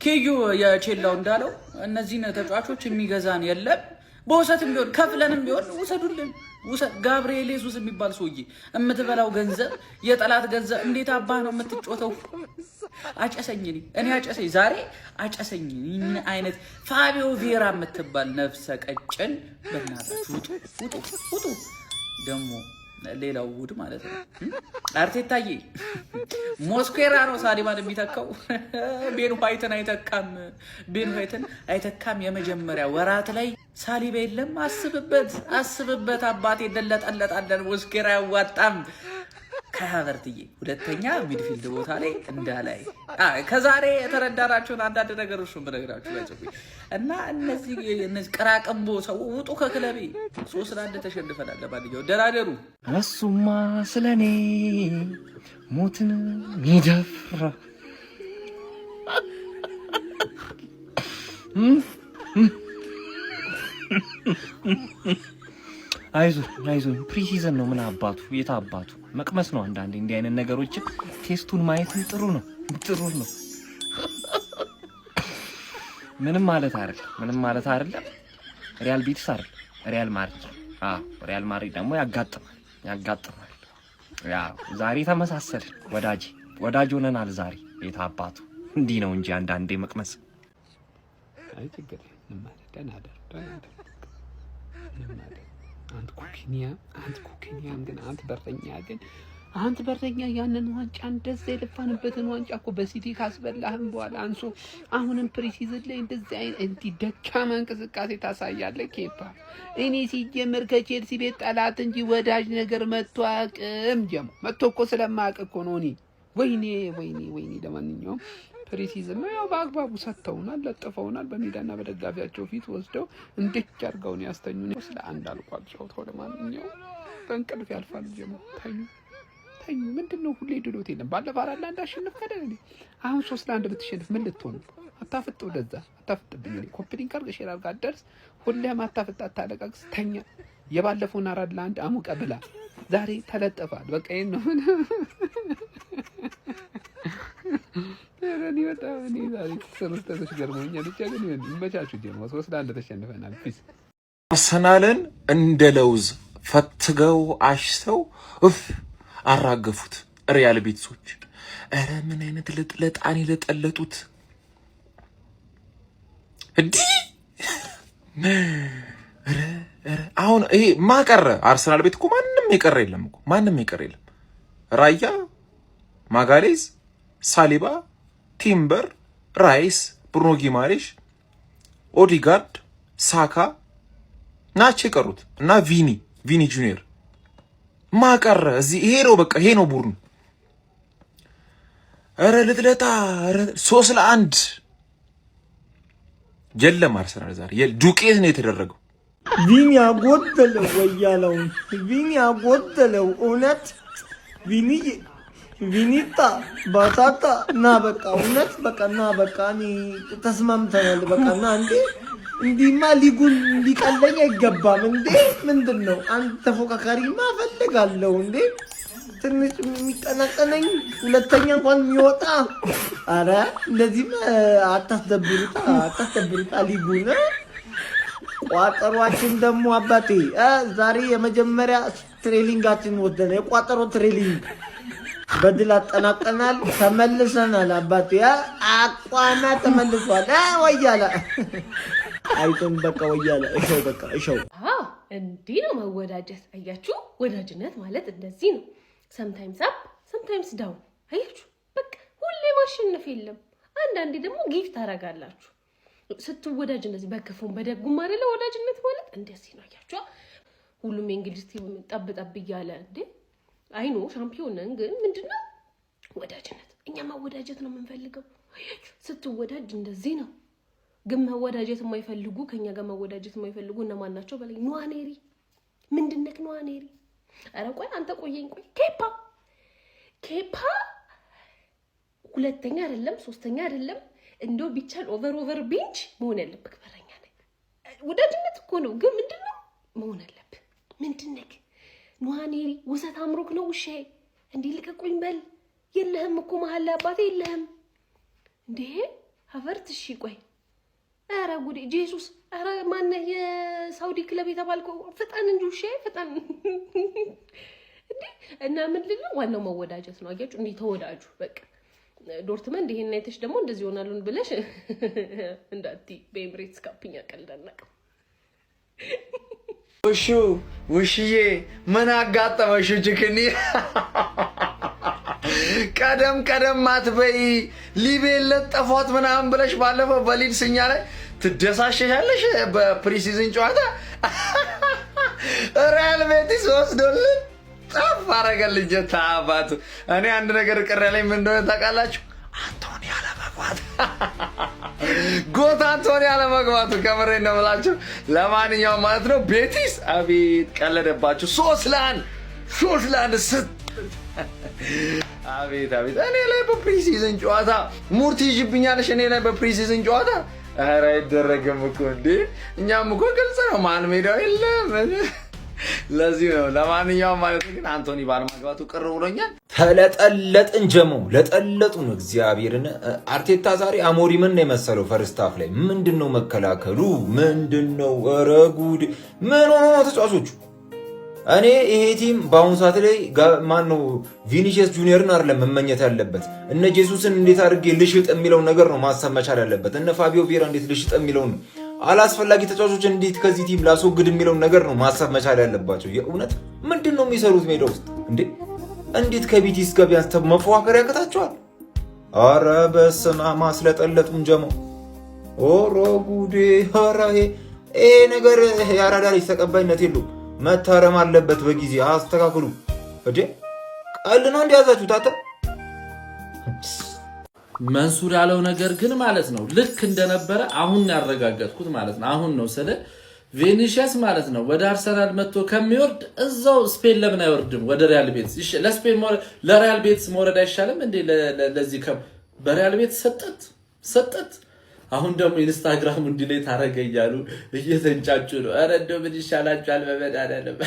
ኬዩ የቼላው እንዳለው እነዚህን ተጫዋቾች የሚገዛን የለም በውሰትም ቢሆን ከፍለንም ቢሆን ውሰዱልን ጋብርኤል ኢየሱስ የሚባል ሰውዬ የምትበላው ገንዘብ የጠላት ገንዘብ እንዴት አባህ ነው የምትጮተው አጨሰኝ እኔ አጨሰኝ ዛሬ አጨሰኝ ምን አይነት ፋቢዮ ቬራ የምትባል ነፍሰ ቀጭን በእናታችሁ ውጡ ደሞ ሌላው ውድ ማለት ነው አርቴታዬ ሞስኩዌራ ነው ሳሊባን የሚተካው ቤን ዋይትን አይተካም የመጀመሪያ ወራት ላይ ሳሊባ የለም አስብበት አባቴ ደለጠለጣለን ሞስኩዌራ ያዋጣም ከሀቨርትዬ ሁለተኛ ሚድፊልድ ቦታ ላይ እንዳላይ ከዛሬ የተረዳናችሁን አንዳንድ ነገሮች ነው በነገራችሁ ላይ ጽፉ እና እነዚህ ቀራቀምቦ ሰው ውጡ ከክለቤ 3-1 ተሸንፈናል ለማንኛውም ደራደሩ እሱማ ስለኔ ሞትን ይደፍራ አይዞህ ፕሪሲዝን ነው ምን አባቱ የታባቱ መቅመስ ነው አንዳንዴ እንዲህ አይነት ነገሮች ቴስቱን ማየት ጥሩ ነው ምንም ማለት አይደለም ሪያል ቤቲስ አይደል ሪያል ማድሪድ ደግሞ ያጋጥማል ያው ዛሬ ተመሳሰል ወዳጅ ሆነናል ዛሬ የታባቱ እንዲህ ነው እንጂ አንዳንዴ መቅመስ አይ ችግር ማለት ደናደር አንተ ኩኪኒያ ግን አንተ በረኛ ያንን ዋንጫ እንደዛ የለፋንበትን ዋንጫ እኮ በሲቲ ካስበላህም በኋላ አንሶ አሁንም ፕሪሲዝን ላይ እንደዚህ አይነት ደካማ እንቅስቃሴ ታሳያለህ ኬፓ እኔ ሲጀምር ከቼልሲ ቤት ጠላት እንጂ ወዳጅ ነገር መጥቶ አቅም መጥቶ እኮ ስለማያውቅ እኮ ነው እኔ ወይኔ ለማንኛውም ፕሪሲዝን ያው በአግባቡ ሰጥተውናል ለጥፈውናል በሜዳና በደጋፊያቸው ፊት ወስደው እንዴት አድርገው ነው ያስተኙን ስለ አንድ አልቋል ጨዋታው ለማንኛውም በእንቅልፍ ያልፋል ተኙ ምንድነው ሁሌ ድሎት የለም ባለፈው አራት ለአንድ አሸንፍ ከደለ አሁን 3-1 ብትሸንፍ ምን ልትሆን አታፍጥ አታፍጥብኝ ኮምፕሊንግ ካርገ ሼር አድርጋ አደርስ ሁሌም አታፍጥ አታለቃቅስ ተኛ የባለፈውን 4-1 አሙቀ ብላ ዛሬ ተለጠፋል በቃ ይሄን ነው እኔ በጣም ዛሬ ተሰሩተሽ ገርሞኛል ብቻ ግን ይመቻችሁ ጀሞ 3-1 ተሸንፈናል ፒስ አርሰናልን እንደ ለውዝ ፈትገው አሽተው አራገፉት ሪያል ቤቲሶች ኧረ ምን አይነት ለጣን ለጠለጡት እንዴ ኧረ አሁን ይሄ ማቀረ አርሰናል ቤት እኮ ማንም ይቀር የለም ራያ ማጋሌዝ ሳሊባ ቲምበር ራይስ ብሩኖ ጊማሬሽ ኦዲጋርድ ሳካ ናቸው የቀሩት እና ቪኒ ጁኒየር ማቀረ እዚህ ይሄ ነው በቃ ይሄ ነው ቡድኑ ኧረ ልጥለታ 3-1 የለም አርሰናል ዛሬ ዱቄት ነው የተደረገው ቪኒ አጎደለው እውነት ቪኒታ ባታታ ና በቃ እውነት በቃ ና በቃ እኔ ተስማምተናል በቃ ና እንዲማ ሊጉን ሊቀለኝ አይገባም እንዴ ምንድነው አንተ ተፎካካሪማ ፈልጋለሁ እንዴ ትንሽ የሚቀናቀነኝ ሁለተኛ እንኳን የሚወጣ አረ እንደዚህ አታስደብሩታ ሊጉን ቋጠሯችን ደግሞ አባቴ ዛሬ የመጀመሪያ ትሬኒንጋችን ወደነ የቋጠሮ ትሬኒንግ በድል አጠናቀናል ተመልሰናል አባቴ አቋና ተመልሷል ወያላ አይተን በቃ ወያላ እሸው እንዲህ ነው መወዳጀት አያችሁ ወዳጅነት ማለት እንደዚህ ነው sometimes up sometimes down አያችሁ በቃ ሁሌ ማሸነፍ የለም አንዳንዴ ደግሞ ጊፍት አደርጋላችሁ ስትወዳጅ እንደዚህ በክፉም በደጉም አይደለ ወዳጅነት ማለት እንደዚህ ነው አያችሁ ሁሉም እንግሊዝ ቲም ጠብጠብ ይያለ እንዴ አይኖ ሻምፒዮን ነን ግን ምንድነው ወዳጅነት እኛ ማወዳጀት ነው የምንፈልገው አያችሁ ስትወዳጅ እንደዚህ ነው ግን ማወዳጀት የማይፈልጉ ከኛ ጋር ማወዳጀት የማይፈልጉ እነማን ናቸው በላይ ኑዋኔሪ ምንድነክ ኑዋኔሪ አረ ቆይ አንተ ቆየኝ ቆይ ኬፓ ሁለተኛ አይደለም ሶስተኛ አይደለም እንደው ቢቻል ኦቨር ቤንች መሆን ያለበት በረኛ ነኝ ወዳጅነት እኮ ነው ግን ምንድነው መሆን ያለበት ምንድነክ ኑዋኔሪ ወሰት አምሮክ ነው እሺ እንዴ ልቀቁኝ በል የለህም እኮ መሐላ አባቴ የለህም እንዴ ሀቨርት እሺ ቆይ ኧረ ጉዴ ጄሱስ ኧረ ማነህ የሳውዲ ክለብ የተባልከው ፍጠን እንጂ ውሻ ፍጠን እንዴ እና ምንድን ነው ዋናው መወዳጀት ነው አያችሁ እንዴ ተወዳጁ በቃ ዶርትመንድ ይሄን አይተሽ ደግሞ እንደዚህ ሆናሉን ብለሽ እንዳትይ በኤምሬትስ ካፕኛ ቀልዳናቀ ውሽዬ ምን አጋጠመሽ ጅክኒ ቀደም አትበይ ሊቤል ለጠፏት ምናምን ብለሽ ባለፈው በሊድስኛ ላይ ትደሳሸሻለሽ በፕሪሲዝን ጨዋታ ሪያል ቤቲስ ወስዶልን ጠፍ አረገልኝ ታባቱ እኔ አንድ ነገር ቅር ያለኝ ምን እንደሆነ ታውቃላችሁ አንቶኒ አለመግባት ጎት አንቶኒ አለመግባቱ ከምሬ ነው የምላችሁ ለማንኛውም ማለት ነው ቤቲስ አቤት ቀለደባችሁ 3-1 ስት አቤት እኔ ላይ በፕሪሲዝን ጨዋታ ሙርት ይጅብኛለሽ እኔ ላይ በፕሪሲዝን ጨዋታ ኧረ አይደረግም እኮ እንዴ እኛም እኮ ግልጽ ነው ማን ሜዳው የለም ለዚህ ነው ለማንኛውም ማለት ግን አንቶኒ ባለማግባቱ ቅር ብሎኛል ተለጠለጥን ጀመው ለጠለጡ ነው እግዚአብሔርን አርቴታ ዛሬ አሞሪምን ነው የመሰለው ፈርስት ሃፍ ላይ ምንድነው መከላከሉ ምንድነው ኧረ ጉድ ምን ሆኖ ነው ተጫዋቾቹ እኔ ይሄ ቲም በአሁኑ ሰዓት ላይ ማን ነው ቪኒሲየስ ጁኒየርን አይደለም መመኘት ያለበት እነ ጄሱስን እንዴት አድርጌ ልሽጥ የሚለው ነገር ነው ማሰብ መቻል ያለበት እነ ፋቢዮ ቬራ እንዴት ልሽጥ የሚለው ነው አላስፈላጊ ተጫዋቾችን እንዴት ከዚህ ቲም ላስወግድ የሚለው ነገር ነው ማሰብ መቻል ያለባቸው የእውነት ምንድነው የሚሰሩት ሜዳ ውስጥ እንዴ እንዴት ከቢቲስ ጋር ቢያንስ መፎካከር ያቅታቸዋል ኧረ በስመ አብ ማስለጠለጡን ጀመው ኦሮ ጉዴ ኧረ ይሄ ነገር ያራዳ ልጅ ተቀባይነት የለውም መታረም አለበት በጊዜ አስተካክሉ እንዴ ቀል ነው እንዲያዛችሁ ታተ መንሱር ያለው ነገር ግን ማለት ነው ልክ እንደነበረ አሁን ያረጋጋጥኩት ማለት ነው አሁን ነው ስለ ቬኒሲየስ ማለት ነው ወደ አርሰናል መጥቶ ከሚወርድ እዛው ስፔን ለምን አይወርድም ወደ ሪያል ቤቲስ ለስፔን ለሪያል ቤቲስ መውረድ አይሻልም እንዴ ለዚህ በሪያል ቤቲስ ሰጠት አሁን ደግሞ ኢንስታግራም እንዲሌት አረገ እያሉ እየተንጫጩ ነው ኧረ እንደው ምን ይሻላችኋል በመድኃኒዓለም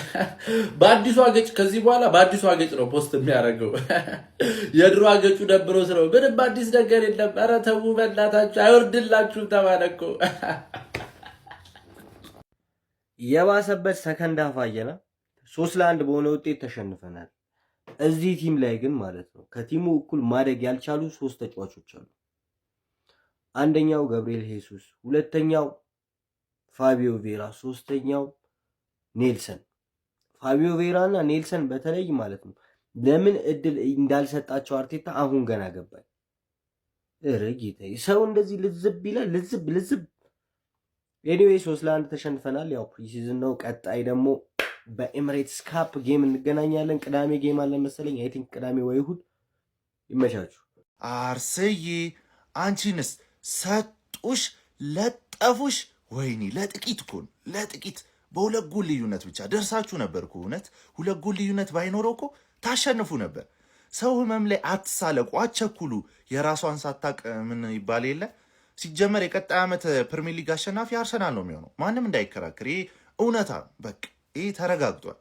በአዲሱ አገጭ ከዚህ በኋላ በአዲሱ አገጭ ነው ፖስት የሚያደርገው የድሮ አገጩ ደብሮት ነው ምንም አዲስ ነገር የለም ኧረ ተው በእናታችሁ አይወርድላችሁም ተባለ እኮ የባሰበት ሰከንድ ሃፍ አየና 3-1 በሆነ ውጤት ተሸንፈናል እዚህ ቲም ላይ ግን ማለት ነው ከቲሙ እኩል ማደግ ያልቻሉ 3 ተጫዋቾች አሉ አንደኛው ገብርኤል ሄሱስ ሁለተኛው ፋቢዮ ቬራ ሶስተኛው ኔልሰን ፋቢዮ ቬራና ኔልሰን በተለይ ማለት ነው ለምን እድል እንዳልሰጣቸው አርቴታ አሁን ገና ገባኝ እረጊታይ ሰው እንደዚህ ልዝብ ይላል ልዝብ ኤኒዌይ 3-1 ተሸንፈናል ያው ፕሪሲዝን ነው ቀጣይ ደግሞ በኤምሬትስ ካፕ ጌም እንገናኛለን ቅዳሜ ጌም አለ መሰለኝ አይ ቲንክ ቅዳሜ ወይ እሑድ ይመቻችሁ አርሰዬ አንቺንስ ሰጡሽ ለጠፉሽ ወይኔ ለጥቂት እኮ ለጥቂት በሁለት ጎል ልዩነት ብቻ ደርሳችሁ ነበር እኮ እውነት ሁለት ጎል ልዩነት ባይኖረው እኮ ታሸንፉ ነበር ሰው ህመም ላይ አትሳለቁ አትቸኩሉ የራሷን ሳታቅ ምን ይባል የለ ሲጀመር የቀጣይ ዓመት ፕሪሚየር ሊግ አሸናፊ አርሰናል ነው የሚሆነው ማንም እንዳይከራከር ይሄ እውነታ በቃ ይሄ ተረጋግጧል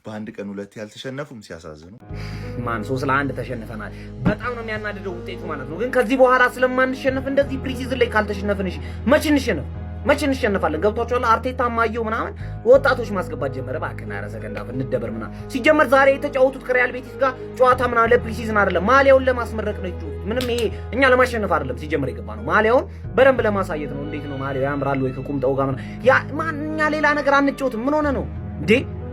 በአንድ ቀን ሁለት ያልተሸነፉም ሲያሳዝኑ ማን 3-1 ተሸንፈናል በጣም ነው የሚያናድደው ውጤቱ ማለት ነው ግን ከዚህ በኋላ ስለማንሸነፍ እንደዚህ ፕሪሲዝን ላይ ካልተሸነፍን እሺ መቼ እንሸነፋለን ገብቷችኋል አርቴታ ማየው ምናምን ወጣቶች ማስገባት ጀመረ ባከና ረሰገንዳ እንደበር ምናምን ሲጀመር ዛሬ የተጫወቱት ከሪያል ቤቲስ ጋር ጨዋታ ምናምን ለፕሪሲዝን አይደለም ማሊያውን ለማስመረቅ ነው እንጂ ምንም ይሄ እኛ ለማሸነፍ አይደለም ሲጀመር ይገባ ነው ማሊያውን በደንብ ለማሳየት ነው እንዴት ነው ማሊያው ያምራል ወይ ከቁምጣው ጋር ያ ማንኛ ሌላ ነገር አንጫወትም ምን ሆነ ነው እንዴ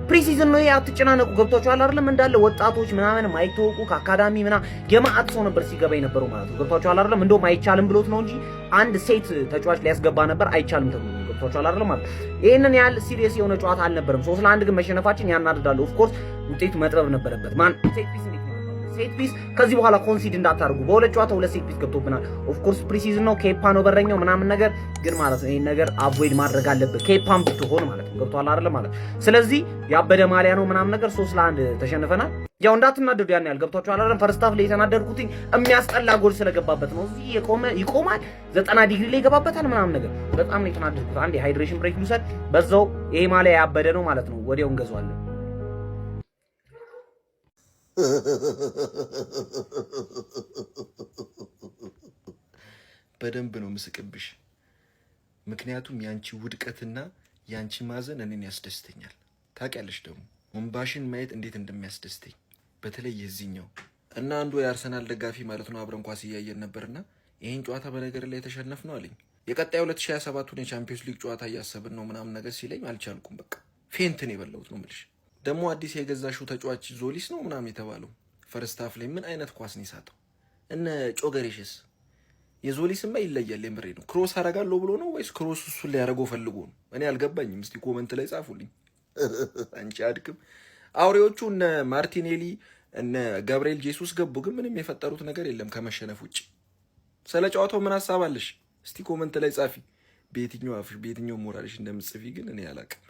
ፕሪሲዝን ነው ያትጨናነቁ ገብቷችኋል አይደለም እንዳለ ወጣቶች ምናምን ማይተውቁ ከአካዳሚ ምናምን የማአት ሰው ነበር ሲገባ የነበረው ማለት ነው ገብቷችኋል አይደለም እንደውም አይቻልም ብሎት ነው እንጂ አንድ ሴት ተጫዋች ሊያስገባ ነበር አይቻልም ተብሎ ገብቷችኋል አይደለም ማለት ይሄንን ያህል ሲሪየስ የሆነ ጨዋታ አልነበረም 3-1 ግን መሸነፋችን ያናድዳል ኦፍ ኮርስ ውጤቱ መጥረብ ነበረበት ማን ሴት ፒስ ከዚህ በኋላ ኮንሲድ እንዳታርጉ በሁለት ጨዋታ ሁለት ሴት ፒስ ገብቶብናል ኦፍ ኮርስ ፕሪሲዝን ነው ኬፓ ነው በረኛው ምናምን ነገር ግን ማለት ነው ይሄን ነገር አቮይድ ማድረግ አለበት ኬፓም ብትሆን ማለት ነው ገብቷል አይደለም ማለት ስለዚህ ያበደ ማሊያ ነው ምናምን ነገር 3-1 ተሸንፈናል ያው እንዳትናደዱ ያን ያህል ገብቷችኋል አይደለም ፈርስት ሃፍ ላይ የተናደድኩት የሚያስጠላ ጎል ስለገባበት ነው እዚህ ይቆማል 90 ዲግሪ ላይ ይገባበታል ምናምን ነገር በጣም ነው የተናደድኩት አንዴ ሃይድሬሽን ብሬክ ልውሰድ በዛው ይሄ ማሊያ ያበደ ነው ማለት ነው ወዲያው እንገዛዋለን በደንብ ነው ምስቅብሽ። ምክንያቱም ያንቺ ውድቀትና ያንቺ ማዘን እኔን ያስደስተኛል። ታውቂያለሽ ደግሞ ወንባሽን ማየት እንዴት እንደሚያስደስተኝ በተለይ የዚህኛው እና አንዱ የአርሰናል ደጋፊ ማለት ነው አብረን ኳስ እያየን ነበርና ይሄን ጨዋታ በነገር ላይ የተሸነፍ ነው አለኝ። የቀጣዩ 2027ቱን የቻምፒዮንስ ሊግ ጨዋታ እያሰብን ነው ምናምን ነገር ሲለኝ አልቻልኩም። በቃ ፌንትን የበላሁት ነው የምልሽ። ደግሞ አዲስ የገዛሽው ተጫዋች ዞሊስ ነው ምናምን የተባለው ፈርስት ሃፍ ላይ ምን አይነት ኳስ ነው የሳተው? እነ ጮገሬሽስ የዞሊስማ ይለያል። የምሬ ነው። ክሮስ አረጋለሁ ብሎ ነው ወይስ ክሮስ እሱን ሊያደርገው ፈልጎ ነው? እኔ አልገባኝም። እስቲ ኮመንት ላይ ጻፉልኝ። አንቺ አድክም። አውሬዎቹ እነ ማርቲኔሊ እነ ገብርኤል ጄሱስ ገቡ፣ ግን ምንም የፈጠሩት ነገር የለም ከመሸነፍ ውጭ። ስለ ጨዋታው ምን ሀሳብ አለሽ? እስቲ ኮመንት ላይ ጻፊ። በየትኛው አፍሽ በየትኛው ሞራልሽ እንደምትጽፊ ግን እኔ አላቅም።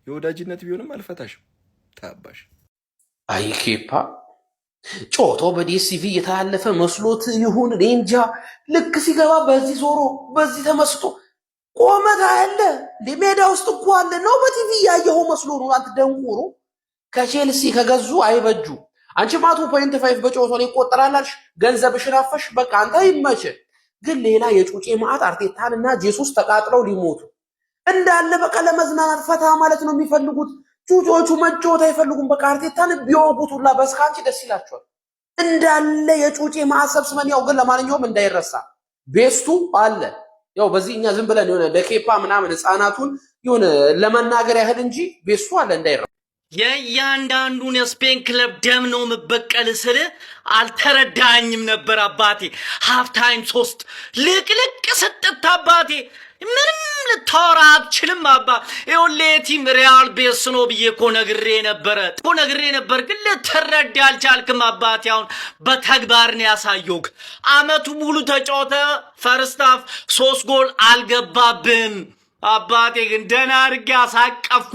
የወዳጅነት ቢሆንም አልፈታሽም። ታባሽ አይ ኬፓ ጨዋታው በዲኤስቲቪ እየተላለፈ መስሎት ይሁን እኔ እንጃ። ልክ ሲገባ በዚህ ዞሮ በዚህ ተመስጦ ቆመታ ያለ ሜዳ ውስጥ እኮ አለ ነው። በቲቪ ያየኸው መስሎ ነው። አንተ ደንቆሮ ከቼልሲ ከገዙ አይበጁ። አንቺ ማቱ 2.5 በጨዋታው ላይ ይቆጠራልሽ። ገንዘብሽን አፈሽ። በቃ አንተ ይመች። ግን ሌላ የጩጬ ማዕት አርቴታንና ጄሱስ ተቃጥለው ሊሞቱ እንዳለ በቃ ለመዝናናት ፈታ ማለት ነው የሚፈልጉት። ጩጮቹ መጫወት አይፈልጉም። በቃ አርቴታን ቢወጉት ሁላ በስካንቺ ደስ ይላቸዋል። እንዳለ የጩጬ ማዕት ሰብስበን ያው ግን ለማንኛውም እንዳይረሳ ቤስቱ አለ። ያው በዚህ እኛ ዝም ብለን የሆነ ለኬፓ ምናምን ህፃናቱን የሆነ ለመናገር ያህል እንጂ ቤስቱ አለ እንዳይረሳ። የእያንዳንዱን የስፔን ክለብ ደም ነው የምበቀል ስል አልተረዳኝም ነበር አባቴ። ሃፍታይም 3 ልቅልቅ ስጥት አባቴ ምንም ልታወራ አትችልም አባ። ይኸውልህ ቲም ሪያል ቤስ ነው ብዬ እኮ ነግሬ ነበር ግን ልትረዳ አልቻልክም አባቴ። አሁን በተግባር ነው ያሳየውክ። አመቱ ሙሉ ተጫወተ፣ ፈርስት ሃፍ 3 ጎል አልገባብም አባቴ። ግን ደህና አድርጌ አሳቀፍኩ።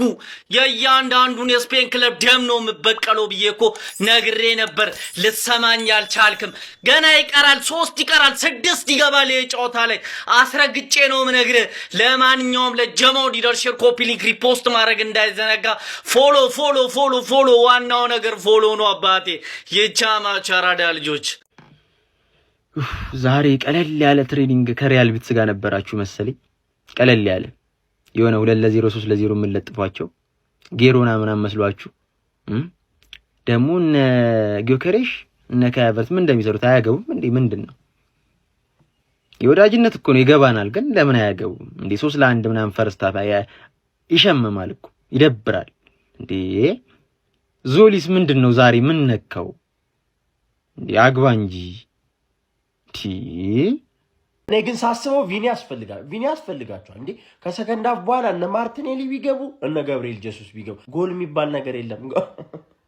የእያንዳንዱን የስፔን ክለብ ደም ነው የምበቀለው ብዬ እኮ ነግሬ ነበር። ልትሰማኝ አልቻልክም። ገና ይቀራል፣ 3 ይቀራል፣ 6 ይገባል የጨዋታ ላይ አስረግጬ ነው የምነግርህ። ለማንኛውም ለጀማው ሊደርሽር ኮፒ ሊንክ ሪፖስት ማድረግ እንዳይዘነጋ። ፎሎ ዋናው ነገር ፎሎ ነው አባቴ። የቻማች አራዳ ልጆች ዛሬ ቀለል ያለ ትሬኒንግ ከሪያል ቤትስ ጋር ነበራችሁ መሰለኝ። ቀለል ያለ የሆነ 2-0 3-0 የምንለጥፏቸው ጌሮና ምናምን መስሏችሁ ደግሞ እነ ጊዮከሬሽ እነ ካቨርት ምን እንደሚሰሩት አያገቡም እንዴ? ምንድነው? የወዳጅነት እኮ ነው ይገባናል። ግን ለምን አያገቡም እንዴ? 3-1 ምናምን ፈርስት ሃፍ ይሸመማል እኮ ይደብራል እንዴ። ዞሊስ ምንድነው ዛሬ ምን ነካው እንዴ? አግባ እንጂ እኔ ግን ሳስበው ቪኒ ያስፈልጋቸዋል እንዴ። ከሰከንድ ሃፍ በኋላ እነ ማርቲኔሊ ቢገቡ እነ ገብርኤል ጄሱስ ቢገቡ ጎል የሚባል ነገር የለም።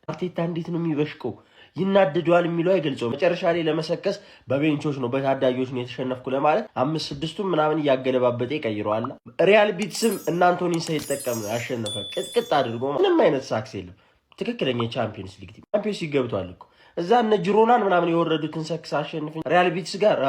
አርቴታ እንዴት ነው የሚበሽቀው? ይናደዷል የሚለው አይገልጸው። መጨረሻ ላይ ለመሰከስ በቤንቾች ነው በታዳጊዎች ነው የተሸነፍኩ ለማለት 5-6ቱን ምናምን እያገለባበጠ ይቀይረዋል። ሪያል ቤቲስም እና አንቶኒን ሳይጠቀም ነው ያሸነፈ። ቅጥቅጥ አድርጎ ምንም አይነት ሳክስ የለም። ትክክለኛ ቻምፒየንስ ሊግ ቲም ቻምፒየንስ ሊግ ገብቷል እኮ እዛ እነ ጅሮናን ምናምን የወረዱትን ሰክስ አሸንፍ። ሪያል ቤቲስ ጋር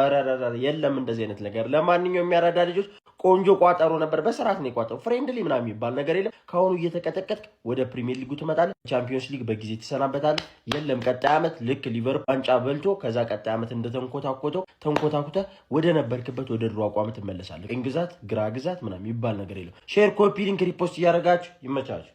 የለም እንደዚህ አይነት ነገር። ለማንኛውም የሚያራዳ ልጆች ቆንጆ ቋጠሮ ነበር። በስርዓት ነው የቋጠሩ። ፍሬንድሊ ምናምን የሚባል ነገር የለም። ከአሁኑ እየተቀጠቀጥክ ወደ ፕሪሚየር ሊጉ ትመጣለህ። ቻምፒዮንስ ሊግ በጊዜ ትሰናበታለህ። የለም ቀጣይ ዓመት ልክ ሊቨርፑል ዋንጫ በልቶ ከዛ ቀጣይ ዓመት ተንኮታኩተ ወደ ነበርክበት ወደ ድሮ አቋም ትመለሳለህ። ቀኝ ግዛት ግራ ግዛት ምናምን የሚባል ነገር የለም። ሼር፣ ኮፒ ሊንክ፣ ሪፖስት እያደረጋችሁ ይመቻችሁ።